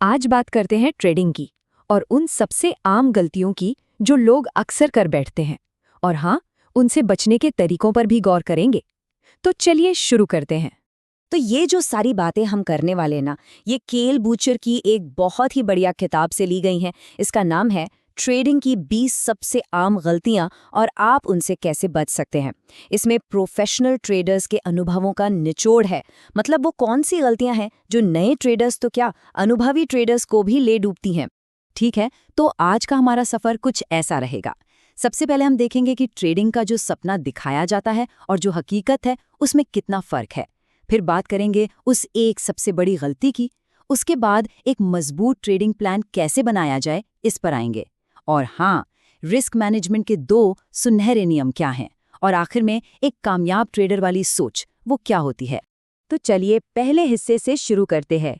आज बात करते हैं ट्रेडिंग की और उन सबसे आम गलतियों की जो लोग अक्सर कर बैठते हैं। और हाँ, उनसे बचने के तरीकों पर भी गौर करेंगे। तो चलिए शुरू करते हैं। तो ये जो सारी बातें हम करने वाले ना, ये केल बूचर की एक बहुत ही बढ़िया किताब से ली गई हैं। इसका नाम है ट्रेडिंग की 20 सबसे आम गलतियां और आप उनसे कैसे बच सकते हैं। इसमें प्रोफेशनल ट्रेडर्स के अनुभवों का निचोड़ है। मतलब वो कौन सी गलतियां हैं जो नए ट्रेडर्स तो क्या, अनुभवी ट्रेडर्स को भी ले डूबती हैं। ठीक है, तो आज का हमारा सफर कुछ ऐसा रहेगा। सबसे पहले हम देखेंगे कि ट्रेडिंग का जो सपना दिखाया जाता है और जो हकीकत है उसमें कितना फर्क है। फिर बात करेंगे उस एक सबसे बड़ी गलती की। उसके बाद एक मजबूत ट्रेडिंग प्लान कैसे बनाया जाए, इस पर आएंगे। और हाँ, रिस्क मैनेजमेंट के 2 सुनहरे नियम क्या हैं, और आखिर में एक कामयाब ट्रेडर वाली सोच वो क्या होती है। तो चलिए पहले हिस्से से शुरू करते हैं।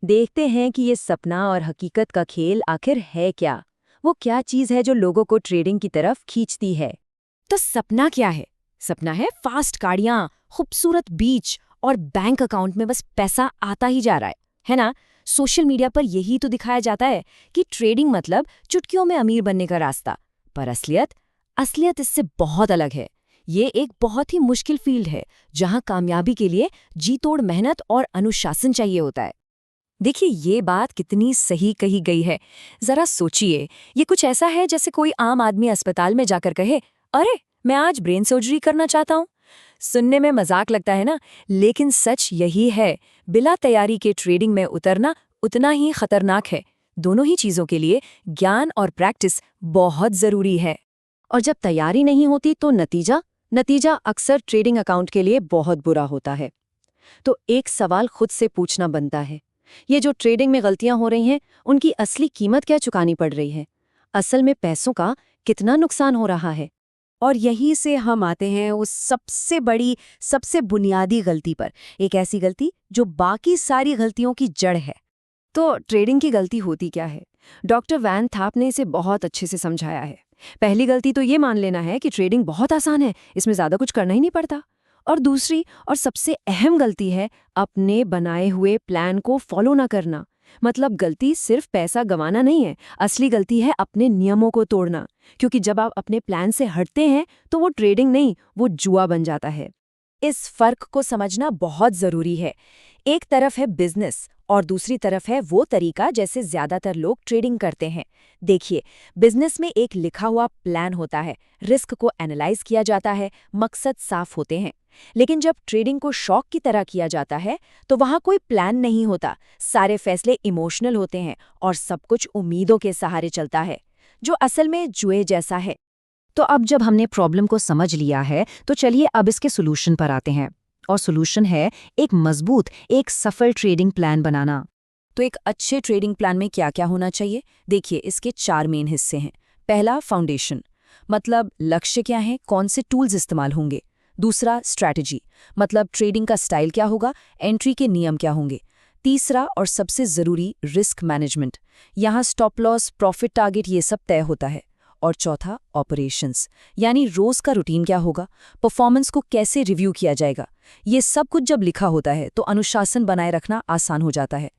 देखते हैं कि ये सपना और हकीकत का खेल आखिर है क्या। वो क्या चीज़ है जो लोगों को ट्रेडिंग की तरफ खींचती है। तो सपना क्या है? सपना है फास्ट गाड़ियाँ, खूबसूरत बीच और बैंक अकाउंट में बस पैसा आता ही जा रहा है ना? सोशल मीडिया पर यही तो दिखाया जाता है कि ट्रेडिंग मतलब चुटकियों में अमीर बनने का रास्ता। पर असलियत इससे बहुत अलग है। ये एक बहुत ही मुश्किल फील्ड है जहां कामयाबी के लिए जी तोड़ मेहनत और अनुशासन चाहिए होता है। देखिए, ये बात कितनी सही कही गई है। जरा सोचिए, ये कुछ ऐसा है जैसे कोई आम आदमी अस्पताल में जाकर कहे, अरे मैं आज ब्रेन सर्जरी करना चाहता हूँ। सुनने में मजाक लगता है ना, लेकिन सच यही है। बिना तैयारी के ट्रेडिंग में उतरना उतना ही खतरनाक है। दोनों ही चीजों के लिए ज्ञान और प्रैक्टिस बहुत जरूरी है। और जब तैयारी नहीं होती तो नतीजा अक्सर ट्रेडिंग अकाउंट के लिए बहुत बुरा होता है। तो एक सवाल खुद से पूछना बनता है, ये जो ट्रेडिंग में गलतियां हो रही हैं, उनकी असली कीमत क्या चुकानी पड़ रही है? असल में पैसों का कितना नुकसान हो रहा है? और यहीं से हम आते हैं उस सबसे बड़ी, सबसे बुनियादी गलती पर। एक ऐसी गलती जो बाकी सारी गलतियों की जड़ है। तो ट्रेडिंग की गलती होती क्या है? डॉक्टर वैन थाप ने इसे बहुत अच्छे से समझाया है। पहली गलती तो ये मान लेना है कि ट्रेडिंग बहुत आसान है, इसमें ज़्यादा कुछ करना ही नहीं पड़ता। और दूसरी और सबसे अहम गलती है अपने बनाए हुए प्लान को फॉलो ना करना। मतलब गलती सिर्फ पैसा गंवाना नहीं है, असली गलती है अपने नियमों को तोड़ना। क्योंकि जब आप अपने प्लान से हटते हैं तो वो ट्रेडिंग नहीं, वो जुआ बन जाता है। इस फर्क को समझना बहुत जरूरी है। एक तरफ है बिजनेस और दूसरी तरफ है वो तरीका जैसे ज्यादातर लोग ट्रेडिंग करते हैं। देखिए, बिजनेस में एक लिखा हुआ प्लान होता है, रिस्क को एनालाइज किया जाता है, मकसद साफ होते हैं। लेकिन जब ट्रेडिंग को शौक की तरह किया जाता है तो वहां कोई प्लान नहीं होता, सारे फैसले इमोशनल होते हैं और सब कुछ उम्मीदों के सहारे चलता है, जो असल में जुए जैसा है। तो अब जब हमने प्रॉब्लम को समझ लिया है तो चलिए अब इसके सोल्यूशन पर आते हैं। और सोल्यूशन है एक मजबूत, एक सफल ट्रेडिंग प्लान बनाना। तो एक अच्छे ट्रेडिंग प्लान में क्या क्या होना चाहिए? देखिए, इसके 4 मेन हिस्से हैं। पहला, फाउंडेशन, मतलब लक्ष्य क्या है, कौन से टूल्स इस्तेमाल होंगे। दूसरा, स्ट्रैटेजी, मतलब ट्रेडिंग का स्टाइल क्या होगा, एंट्री के नियम क्या होंगे। तीसरा और सबसे जरूरी, रिस्क मैनेजमेंट, यहाँ स्टॉप लॉस, प्रॉफिट टारगेट, ये सब तय होता है। और चौथा, ऑपरेशंस, यानी रोज का रूटीन क्या होगा, परफॉर्मेंस को कैसे रिव्यू किया जाएगा। ये सब कुछ जब लिखा होता है तो अनुशासन बनाए रखना आसान हो जाता है।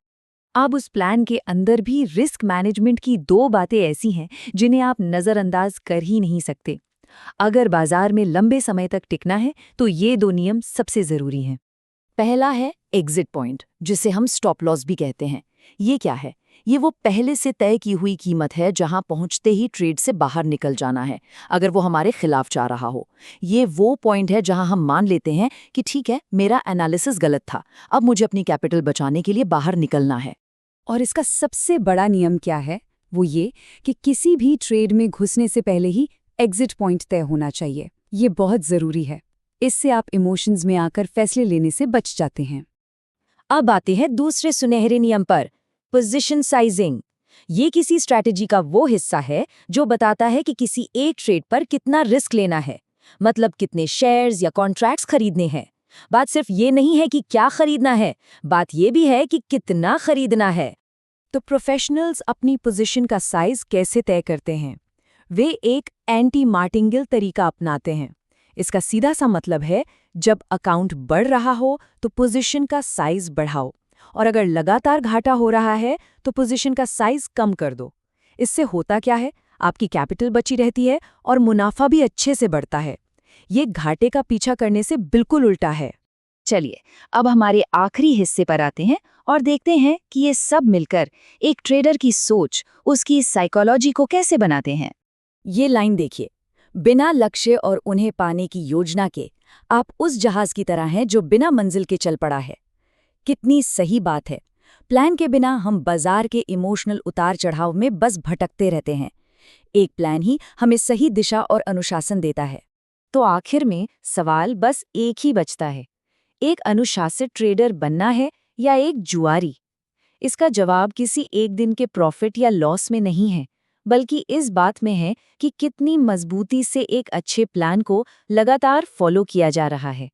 अब उस प्लान के अंदर भी रिस्क मैनेजमेंट की 2 बातें ऐसी हैं जिन्हें आप नज़रअंदाज कर ही नहीं सकते। अगर बाजार में लंबे समय तक टिकना है तो ये 2 नियम सबसे जरूरी हैं। पहला है एग्जिट पॉइंट, जिसे हम स्टॉप लॉस भी कहते हैं। ये क्या है? ये वो पहले से तय की हुई कीमत है जहां पहुंचते ही ट्रेड से बाहर निकल जाना है, अगर वो हमारे खिलाफ जा रहा हो। ये वो पॉइंट है जहां हम मान लेते हैं कि ठीक है, मेरा एनालिसिस गलत था, अब मुझे अपनी कैपिटल बचाने के लिए बाहर निकलना है। और इसका सबसे बड़ा नियम क्या है? वो ये कि किसी भी ट्रेड में घुसने से पहले ही एग्जिट पॉइंट तय होना चाहिए। ये बहुत जरूरी है। इससे आप इमोशंस में आकर फैसले लेने से बच जाते हैं। अब आते हैं दूसरे सुनहरे नियम पर, पोजीशन साइजिंग। ये किसी स्ट्रैटेजी का वो हिस्सा है जो बताता है कि किसी एक ट्रेड पर कितना रिस्क लेना है, मतलब कितने शेयर्स या कॉन्ट्रैक्ट्स खरीदने हैं। बात सिर्फ ये नहीं है कि क्या खरीदना है, बात ये भी है कि कितना खरीदना है। तो प्रोफेशनल्स अपनी पोजीशन का साइज कैसे तय करते हैं? वे एक एंटी मार्टिंगल तरीका अपनाते हैं। इसका सीधा सा मतलब है, जब अकाउंट बढ़ रहा हो तो पोजीशन का साइज बढ़ाओ, और अगर लगातार घाटा हो रहा है तो पोजीशन का साइज कम कर दो। इससे होता क्या है, आपकी कैपिटल बची रहती है और मुनाफा भी अच्छे से बढ़ता है। ये घाटे का पीछा करने से बिल्कुल उल्टा है। चलिए, अब हमारे आखिरी हिस्से पर आते हैं और देखते हैं कि ये सब मिलकर एक ट्रेडर की सोच, उसकी साइकोलॉजी को कैसे बनाते हैं। ये लाइन देखिए, बिना लक्ष्य और उन्हें पाने की योजना के आप उस जहाज की तरह हैं जो बिना मंजिल के चल पड़ा है। कितनी सही बात है। प्लान के बिना हम बाजार के इमोशनल उतार चढ़ाव में बस भटकते रहते हैं। एक प्लान ही हमें सही दिशा और अनुशासन देता है। तो आखिर में सवाल बस एक ही बचता है, एक अनुशासित ट्रेडर बनना है या एक जुआरी? इसका जवाब किसी एक दिन के प्रॉफिट या लॉस में नहीं है, बल्कि इस बात में है कि कितनी मजबूती से एक अच्छे प्लान को लगातार फॉलो किया जा रहा है।